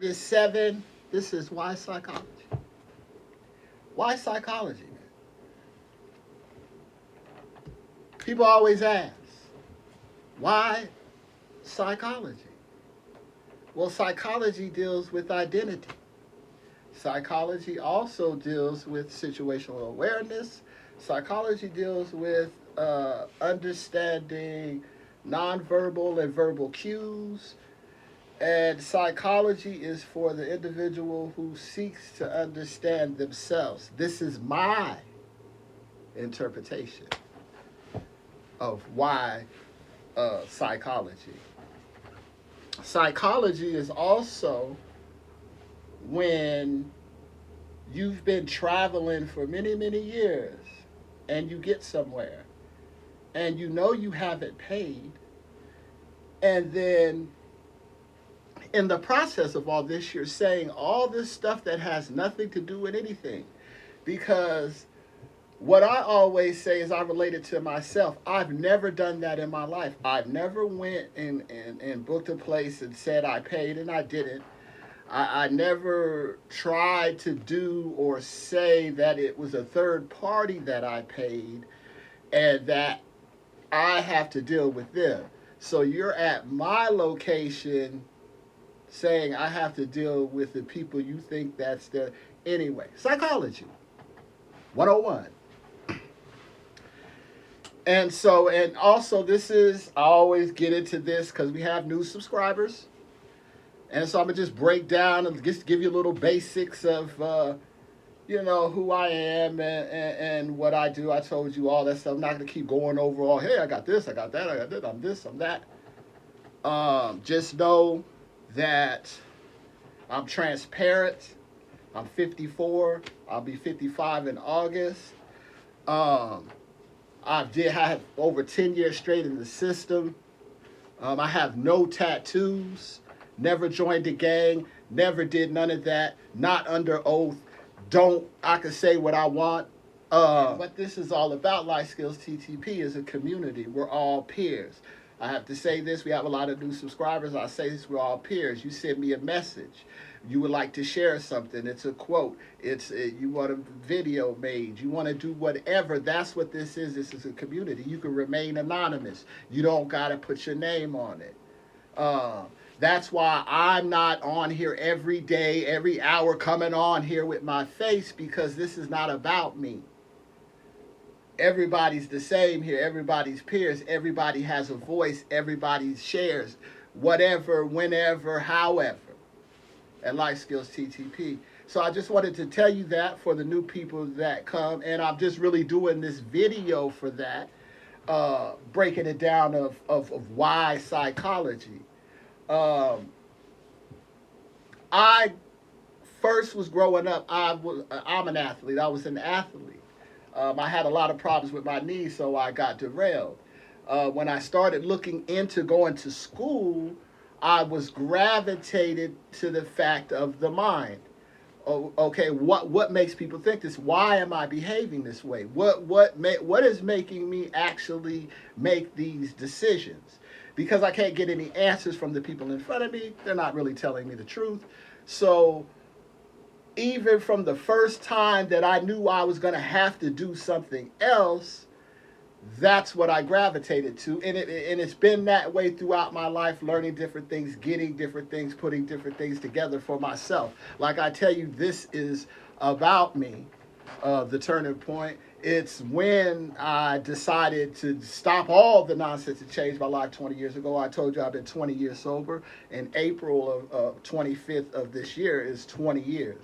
This 7, this is why psychology. Why psychology, man? People always ask, why psychology? Well, psychology deals with identity. Psychology also deals with situational awareness. Psychology deals with understanding nonverbal and verbal cues. And psychology is for the individual who seeks to understand themselves. This is my interpretation of why psychology. Psychology is also when you've been traveling for many, many years and you get somewhere and you know you haven't paid, and then in the process of all this, you're saying all this stuff that has nothing to do with anything. Because what I always say is I relate it to myself. I've never done that in my life. I've never went and booked a place and said I paid, and I didn't. I never tried to do or say that it was a third party that I paid and that I have to deal with them. So you're at my location saying I have to deal with the people you think that's the. Anyway, psychology 101. And also this is, I always get into this because we have new subscribers. And so I'm going to just break down and just give you a little basics of, who I am and what I do. I told you all that stuff. I'm not going to keep going over all, hey, I got this, I got that, I got this, I'm this, I'm that. Just know that I'm transparent. I'm 54. I'll be 55 in August. I have over 10 years straight in the system. I have no tattoos. Never joined a gang. Never did none of that. Not under oath. I can say what I want. What this is all about, Life Skills TTP, is a community. We're all peers. I have to say this. We have a lot of new subscribers. I say this, we're all peers. You send me a message. You would like to share something. It's a quote. You want a video made. You want to do whatever. That's what this is. This is a community. You can remain anonymous. You don't got to put your name on it. That's why I'm not on here every day, every hour coming on here with my face, because this is not about me. Everybody's the same here. Everybody's peers. Everybody has a voice. Everybody shares whatever, whenever, however at Life Skills TTP. So I just wanted to tell you that for the new people that come. And I'm just really doing this video for that, breaking it down of why psychology. I first was growing up, I'm an athlete. I was an athlete. I had a lot of problems with my knees, so I got derailed. When I started looking into going to school, I was gravitated to the fact of the mind. Oh, okay, what makes people think this? Why am I behaving this way? What is making me actually make these decisions? Because I can't get any answers from the people in front of me. They're not really telling me the truth. So even from the first time that I knew I was going to have to do something else, that's what I gravitated to. And it's been that way throughout my life, learning different things, getting different things, putting different things together for myself. Like I tell you, this is about me, the turning point. It's when I decided to stop all the nonsense and change my life 20 years ago. I told you I've been 20 years sober. In April of 25th of this year is 20 years.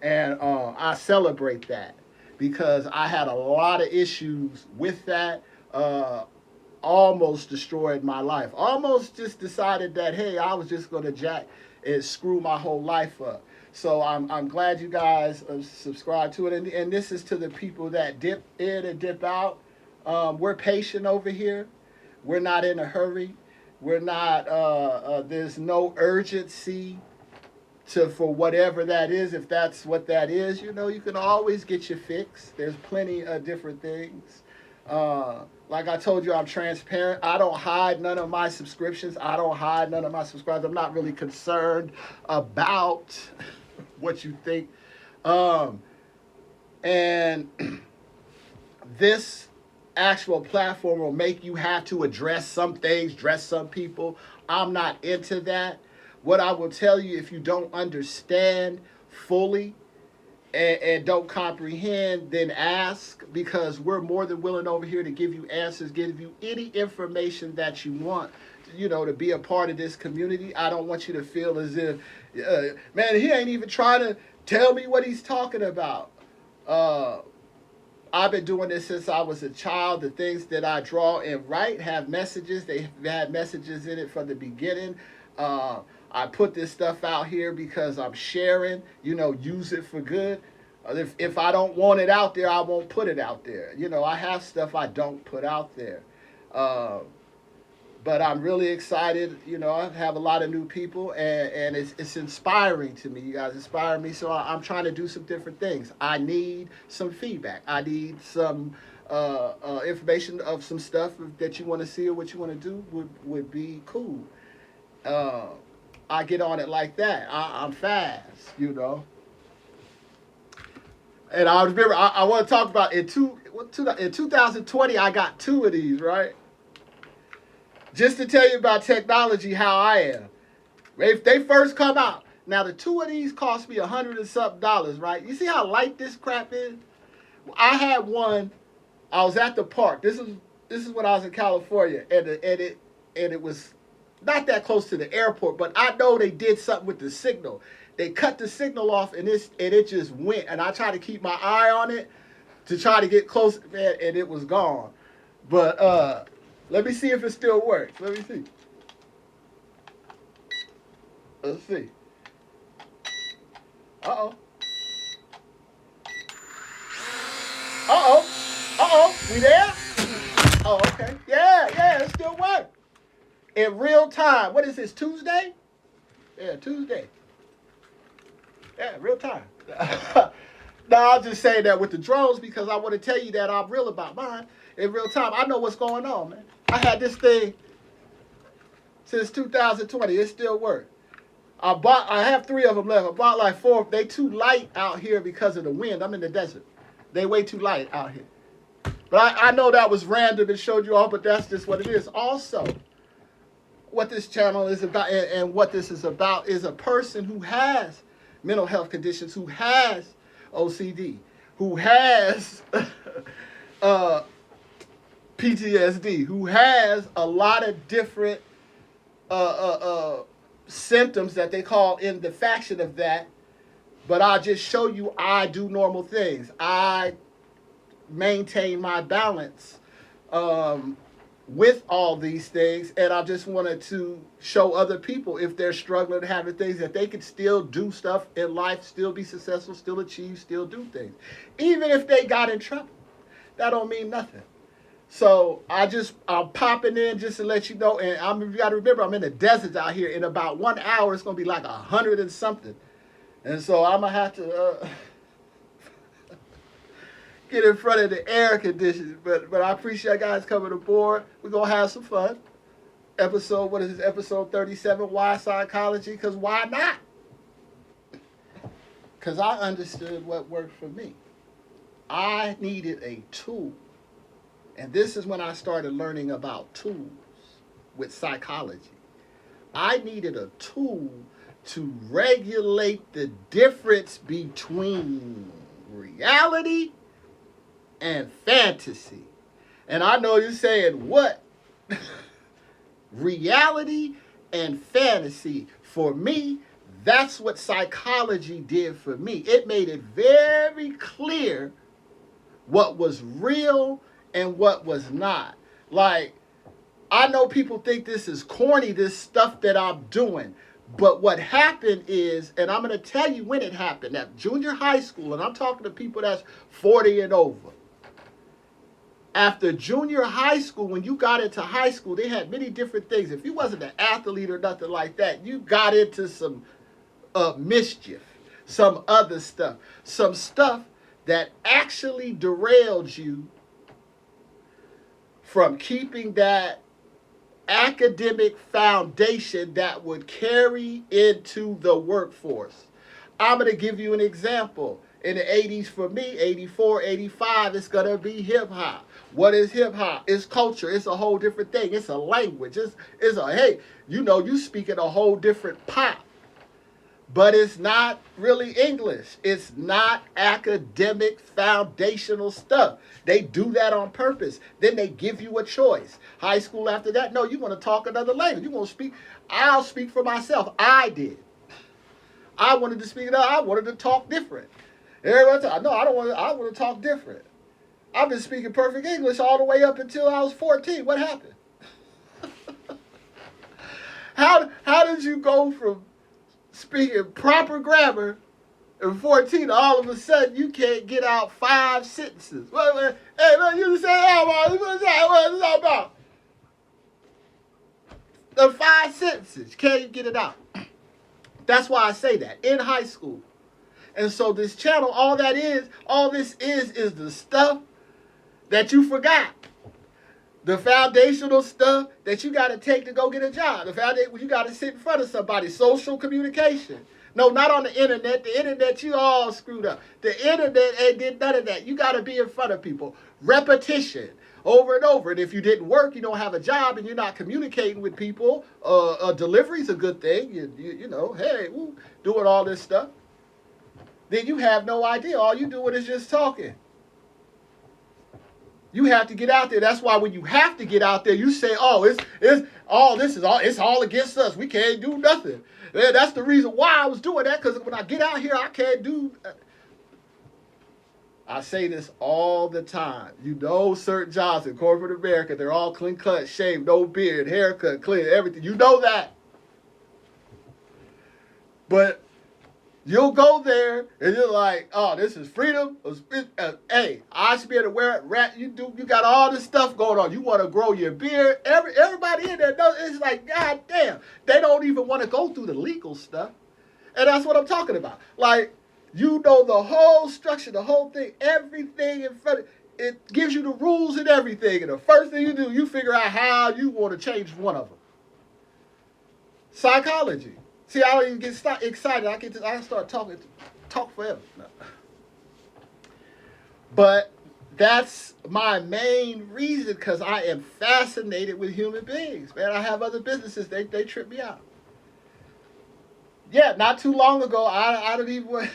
And I celebrate that, because I had a lot of issues with that. Almost destroyed my life. Almost just decided that, hey, I was just going to jack and screw my whole life up. So I'm glad you guys subscribe to it. And this is to the people that dip in and dip out. We're patient over here. We're not in a hurry. We're not, there's no urgency for whatever that is. If that's what that is, you can always get your fix. There's plenty of different things. Like I told you, I'm transparent. I don't hide none of my subscriptions. I don't hide none of my subscribers. I'm not really concerned about what you think. And this actual platform will make you have to address some things, dress some people. I'm not into that. What I will tell you, if you don't understand fully and don't comprehend, then ask, because we're more than willing over here to give you answers, give you any information that you want, to be a part of this community. I don't want you to feel as if, man, he ain't even trying to tell me what he's talking about. I've been doing this since I was a child. The things that I draw and write have messages. They've had messages in it from the beginning. I put this stuff out here because I'm sharing, use it for good. If I don't want it out there, I won't put it out there. I have stuff I don't put out there. But I'm really excited. I have a lot of new people, and it's inspiring to me. You guys inspire me, so I'm trying to do some different things. I need some feedback. I need some information of some stuff that you want to see or what you want to do would be cool. I get on it like that. I'm fast, And I remember I want to talk about in 2020 I got 2 of these, right? Just to tell you about technology, how I am. If they first come out, now the 2 of these cost me $100 and something, right? You see how light this crap is? I had one. I was at the park. This is when I was in California, and it was not that close to the airport, but I know they did something with the signal. They cut the signal off, and it just went. And I tried to keep my eye on it to try to get close, man, and it was gone. But let me see if it still works. Let me see. Let's see. Uh-oh. Uh-oh. Uh-oh. We there? Oh, okay. Yeah, it still works. In real time. What is this, Tuesday? Yeah, Tuesday. Yeah, real time. No, I'll just say that with the drones because I want to tell you that I'm real about mine. In real time, I know what's going on, man. I had this thing since 2020. It still works. I have 3 of them left. I bought like 4. They too light out here because of the wind. I'm in the desert. They way too light out here. But I know that was random and showed you all, but that's just what it is. Also, what this channel is about and what this is about is a person who has mental health conditions, who has OCD, who has PTSD, who has a lot of different symptoms that they call in the faction of that. But I'll just show you I do normal things. I maintain my balance with all these things, and I just wanted to show other people if they're struggling and having things that they can still do stuff in life, still be successful, still achieve, still do things. Even if they got in trouble, that don't mean nothing. So I'm popping in just to let you know, and you got to remember I'm in the desert out here. In about 1 hour, it's going to be like 100 and something. And so I'm going to have to get in front of the air conditioning. But I appreciate you guys coming aboard. We're going to have some fun. Episode 37, Why Psychology? Because why not? Because I understood what worked for me. I needed a tool. And this is when I started learning about tools with psychology. I needed a tool to regulate the difference between reality and fantasy. And I know you're saying, what? Reality and fantasy. For me, that's what psychology did for me. It made it very clear what was real and what was not. Like, I know people think this is corny, this stuff that I'm doing. But what happened is, and I'm going to tell you when it happened, at junior high school, and I'm talking to people that's 40 and over. After junior high school, when you got into high school, they had many different things. If you wasn't an athlete or nothing like that, you got into some mischief, some other stuff, some stuff that actually derailed you from keeping that academic foundation that would carry into the workforce. I'm going to give you an example. In the 80s for me, 84, 85, it's going to be hip hop. What is hip hop? It's culture. It's a whole different thing. It's a language. It's a, hey, you speak in a whole different pop. But it's not really English. It's not academic foundational stuff. They do that on purpose. Then they give you a choice. High school after that, no, you want to talk another language. You want to speak. I'll speak for myself. I did. I wanted to speak. I wanted to talk different. Everyone said, no, I don't want to. I want to talk different. I've been speaking perfect English all the way up until I was 14. What happened? How did you go from speaking proper grammar at 14, all of a sudden you can't get out 5 sentences? Hey, man, you say, what's that about? The 5 sentences, can't you get it out? That's why I say that, in high school. And so this channel, all this is the stuff that you forgot. The foundational stuff that you got to take to go get a job. The foundation, you got to sit in front of somebody. Social communication. No, not on the internet. The internet, you all screwed up. The internet ain't did none of that. You got to be in front of people. Repetition. Over and over. And if you didn't work, you don't have a job, and you're not communicating with people, delivery's a good thing. You know, hey, doing all this stuff. Then you have no idea. All you doing is just talking. You have to get out there. That's why when you have to get out there, you say, it's all against us. We can't do nothing. And that's the reason why I was doing that, because when I get out here, I can't do. I say this all the time. You know, certain jobs in corporate America, they're all clean cut, shaved, no beard, haircut, clean, everything. You know that. But you'll go there and you're like, oh, this is freedom. Hey, I should be able to wear it. You got all this stuff going on. You want to grow your beard. Everybody in there knows. It's like, God damn. They don't even want to go through the legal stuff. And that's what I'm talking about. Like, you know the whole structure, the whole thing, everything in front of it gives you the rules and everything. And the first thing you do, you figure out how you want to change one of them. Psychology. See, I don't even get excited. I start talk forever. No. But that's my main reason, because I am fascinated with human beings. Man, I have other businesses. They trip me out. Yeah, not too long ago, I don't even.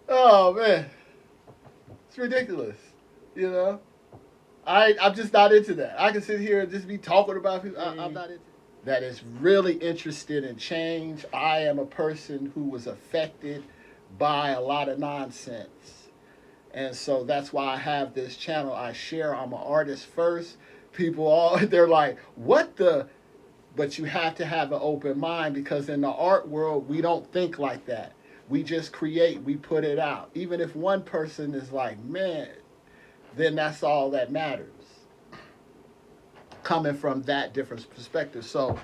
Oh man, it's ridiculous. You know, I'm just not into that. I can sit here and just be talking about people. I'm not into it. That is really interested in change. I am a person who was affected by a lot of nonsense. And so that's why I have this channel. I share. I'm an artist first. They're like, what the? But you have to have an open mind, because in the art world, we don't think like that. We just create. We put it out. Even if one person is like, man, then that's all that matters. Coming from that different perspective. So,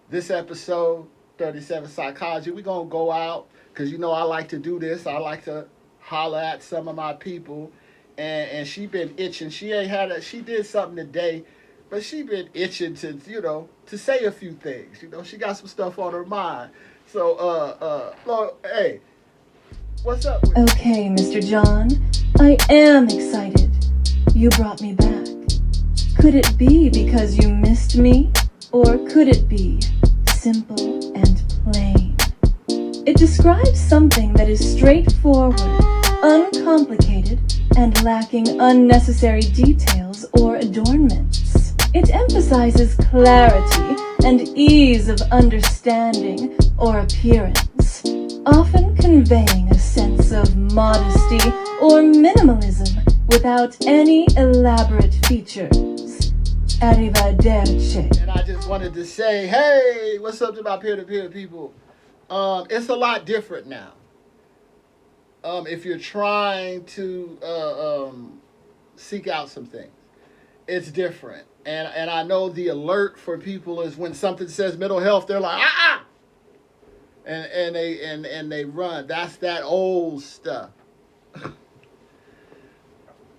this episode, 37 Psychology, we're going to go out, because you know I like to do this. I like to holler at some of my people. And she been itching. She did something today, but she been itching to say a few things. You know, she got some stuff on her mind. So, Lord, hey, what's up with Okay, Mr. John, I am excited. You brought me back. Could it be because you missed me? Or could it be simple and plain? It describes something that is straightforward, uncomplicated, and lacking unnecessary details or adornments. It emphasizes clarity and ease of understanding or appearance, often conveying a sense of modesty or minimalism without any elaborate features. Arrivederci. And I just wanted to say, hey, what's up to my peer-to-peer people? It's a lot different now. If you're trying to seek out some things, it's different. And I know the alert for people is when something says mental health, they're like, and they run. That's that old stuff.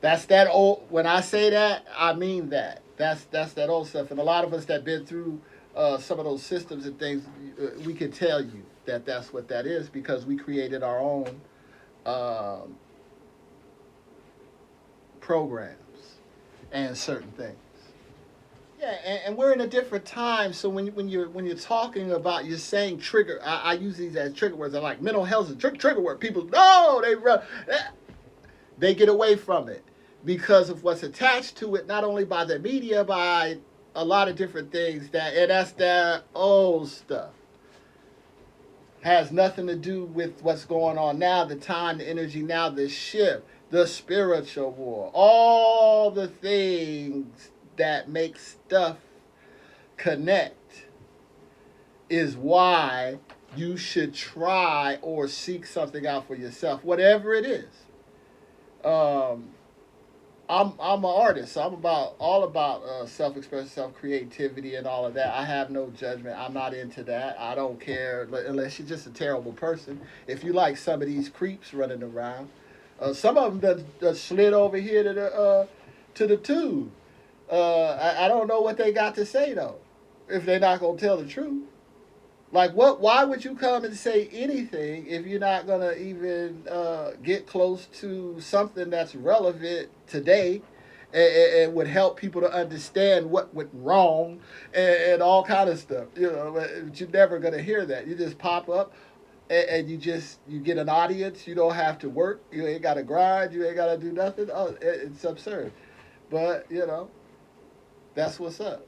That's that old. When I say that, I mean that. That's that old stuff. And a lot of us that been through some of those systems and things, we can tell you that that's what that is because we created our own um, programs and certain things. Yeah, and we're in a different time. So when you're talking about, you're saying trigger. I use these as trigger words. I like mental health is a trigger word. People no, they run. They get away from it because of what's attached to it, not only by the media, by a lot of different things and that's their old stuff. Has nothing to do with what's going on now, the time, the energy now, the shift, the spiritual war, all the things that make stuff connect is why you should try or seek something out for yourself, whatever it is. Um, I'm an artist, so I'm all about self-expression, self-creativity, and all of that. I have no judgment. I'm not into that. I don't care unless you're just a terrible person. If you like some of these creeps running around, some of them that slid over here to the tube. I don't know what they got to say though, if they're not gonna tell the truth. Like what? Why would you come and say anything if you're not gonna even get close to something that's relevant today, and would help people to understand what went wrong and all kind of stuff? You know, but you're never gonna hear that. You just pop up and you get an audience. You don't have to work. You ain't got to grind. You ain't got to do nothing. Oh, it's absurd. But that's what's up.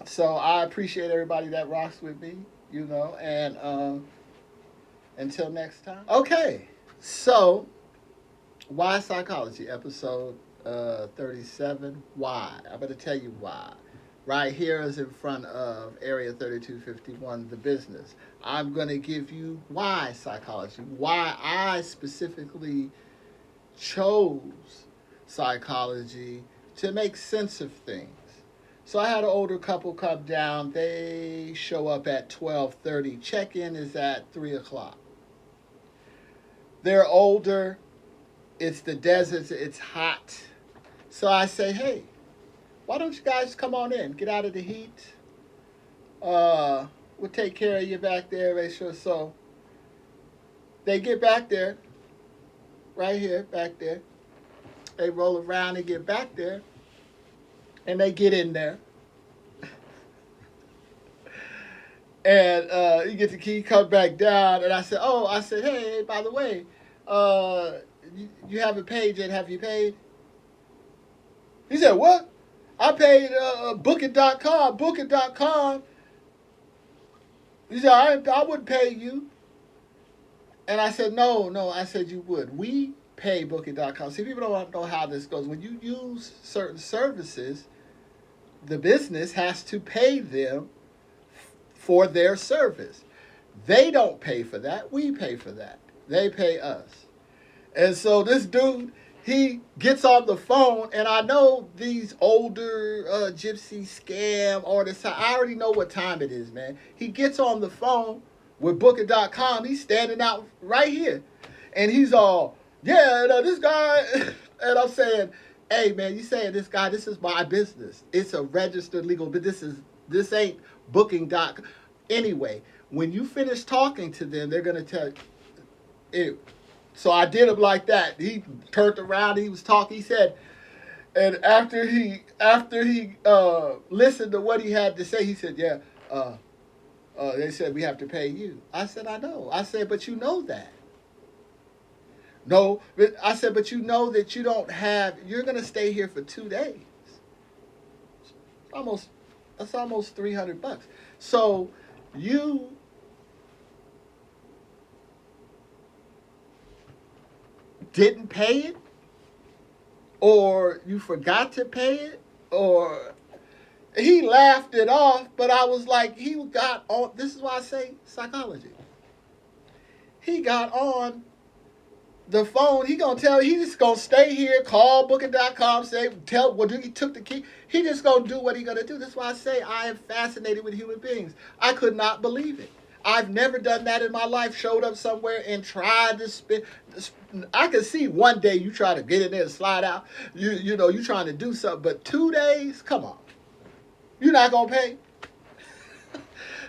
So I appreciate everybody that rocks with me, and until next time. Okay, so why psychology? Episode 37. Why? I'm going to tell you why. Right here is in front of Area 3251, the business. I'm going to give you why psychology, why I specifically chose psychology to make sense of things. So I had an older couple come down. They show up at 12:30. Check-in is at 3 o'clock. They're older. It's the desert. It's hot. So I say, hey, why don't you guys come on in? Get out of the heat. We'll take care of you back there. Make sure. So they get back there. Right here, back there. They roll around and get back there. And they get in there. And you get the key, come back down. And I said, hey, by the way, you haven't paid yet. Have you paid? He said, what? I paid Booking.com. Booking.com. He said, I wouldn't pay you. And I said, no. I said, you would. We pay Booking.com. See, people don't know how this goes. When you use certain services, the business has to pay them for their service. They don't pay for that. We pay for that. They pay us. And so this dude, he gets on the phone, and I know these older gypsy scam artists. I already know what time it is, man. He gets on the phone with Booking.com. He's standing out right here. And he's all, yeah, this guy. And I'm saying, hey, man, you saying this guy, this is my business. It's a registered legal, but this ain't Booking.com. Anyway, when you finish talking to them, they're going to tell you. So I did him like that. He turned around, he was talking, he said, and after he listened to what he had to say, he said, yeah, they said we have to pay you. I said, I know. I said, but you know that. No, I said, but you know that you're going to stay here for 2 days. That's almost $300. So you didn't pay it, or you forgot to pay it, or he laughed it off, but I was like, he got on, this is why I say psychology. He got on the phone. He just gonna stay here, call Booking.com, he took the key. He just gonna do what he gonna do. That's why I say I am fascinated with human beings. I could not believe it. I've never done that in my life. Showed up somewhere and tried to spin. I could see one day you try to get in there and slide out. You know you trying to do something, but 2 days, come on, you're not gonna pay.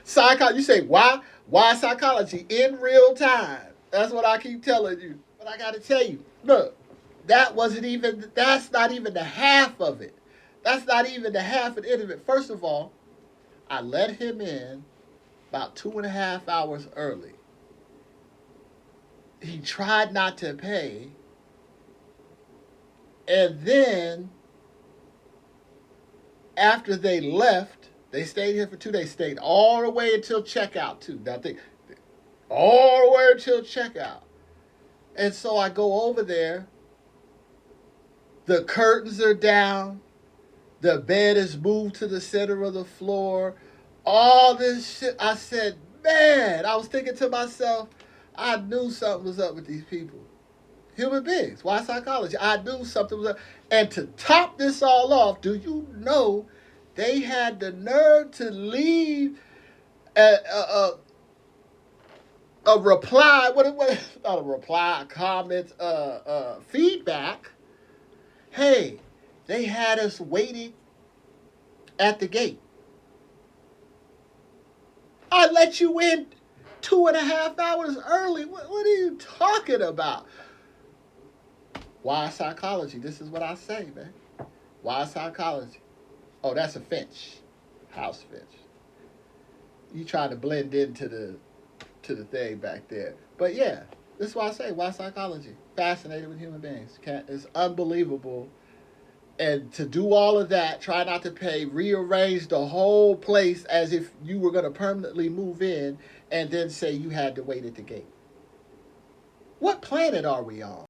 You say why? Why psychology in real time? That's what I keep telling you. But I got to tell you, look, that's not even the half of it. That's not even the half of it. First of all, I let him in about 2.5 hours early. He tried not to pay. And then, after they left, they stayed here for 2 days, stayed all the way until checkout, too. Now, all the way until checkout. And so I go over there. The curtains are down. The bed is moved to the center of the floor. All this shit. I said, man, I was thinking to myself, I knew something was up with these people. Human beings. Why psychology? I knew something was up. And to top this all off, do you know they had the nerve to leave a reply, not a reply, a comment, feedback. Hey, they had us waiting at the gate. I let you in 2.5 hours early. What are you talking about? Why psychology? This is what I say, man. Why psychology? Oh, that's a finch. House finch. You trying to blend into the thing back there. But yeah, this is why I say, why psychology? Fascinated with human beings. It's unbelievable. And to do all of that, try not to pay, rearrange the whole place as if you were going to permanently move in, and then say you had to wait at the gate. What planet are we on?